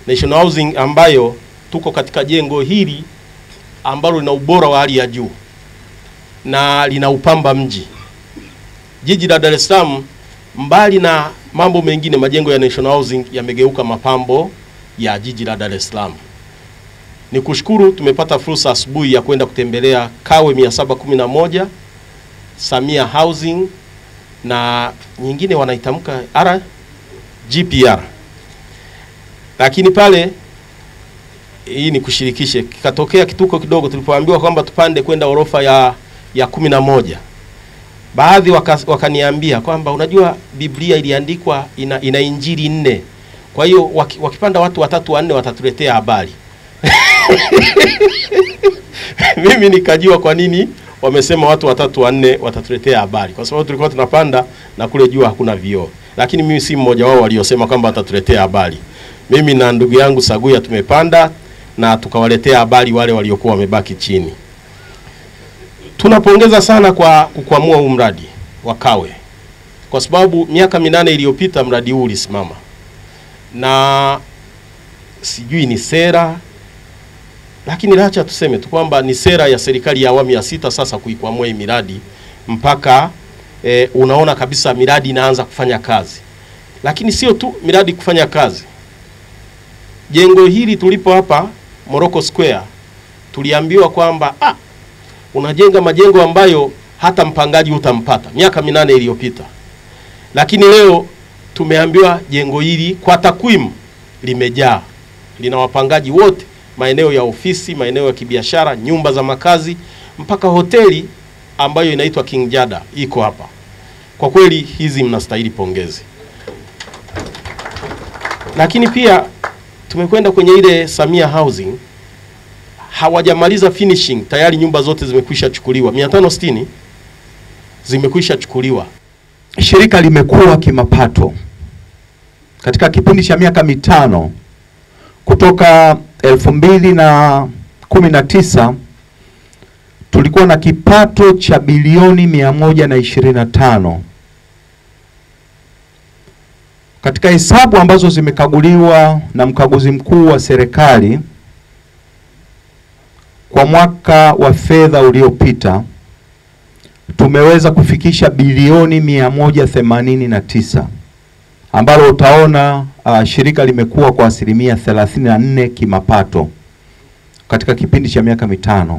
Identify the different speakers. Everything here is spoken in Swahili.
Speaker 1: National Housing ambayo tuko katika jengo hili ambalo lina ubora wa hali ya juu na lina upamba mji. Jiji la Dar es Salaam, mbali na mambo mengine, majengo ya National Housing yamegeuka mapambo ya jiji la Dar es Salaam. Nikushukuru, tumepata fursa asubuhi ya kwenda kutembelea Kawe 711, Samia Housing na nyingine wanaitamka GPR. Lakini pale, hii ni kushirikishe, kikatokea kituko kidogo tulipoambiwa kwamba tupande kwenda orofa ya 11. Baadhi wakaniambia kwamba unajua Biblia iliandikwa ina injili 4. Kwa hiyo wakipanda watu 3 4 watatuletea habari. Mimi nikajua kwa nini wamesema watu 3 4 watatuletea habari. Kwa sababu tulikuwa tunapanda na kule juu hakuna vioo. Lakini mimi si mmoja wao waliosema kwamba watatuletea habari. Mimi na ndugu yangu Saguya tumepanda na tukawaletea habari wale waliokuwa wamebaki chini. Tunapongeza sana kwa kukwamua huu mradi wa Kawe. Kwa sababu miaka 8 iliyopita mradi huu ulisimama. Na sijui ni sera, lakini acha tuseme tu kwamba ni sera ya serikali ya awamu ya 6 sasa kuikwamua hii miradi mpaka unaona kabisa miradi inaanza kufanya kazi. Lakini sio tu miradi kufanya kazi. Jengo hili tulipo hapa Morocco Square tuliambiwa kwamba unajenga majengo ambayo hata mpangaji utampata miaka 8 iliyopita. Lakini leo tumeambiwa jengo hili kwa takwimu limejaa. Lina wapangaji wote, maeneo ya ofisi, maeneo ya kibiashara, nyumba za makazi, mpaka hoteli ambayo inaitwa King Jada iko hapa. Kwa kweli hizi mnastahili pongezi. Lakini pia tumekwenda kwenye ile Samia Housing, hawajamaliza finishing, tayari nyumba zote zimekwisha chukuliwa. 560 zimekwisha chukuliwa.
Speaker 2: Shirika limekuwa kimapato katika kipindi cha miaka 5 kutoka 2019 tulikuwa na kipato cha bilioni 125. Katika hesabu ambazo zimekaguliwa na mkaguzi mkuu wa serikali kwa mwaka wa fedha uliopita, tumeweza kufikisha bilioni 189, ambalo utaona shirika limekuwa kwa asilimia 34 kimapato katika kipindi cha miaka 5.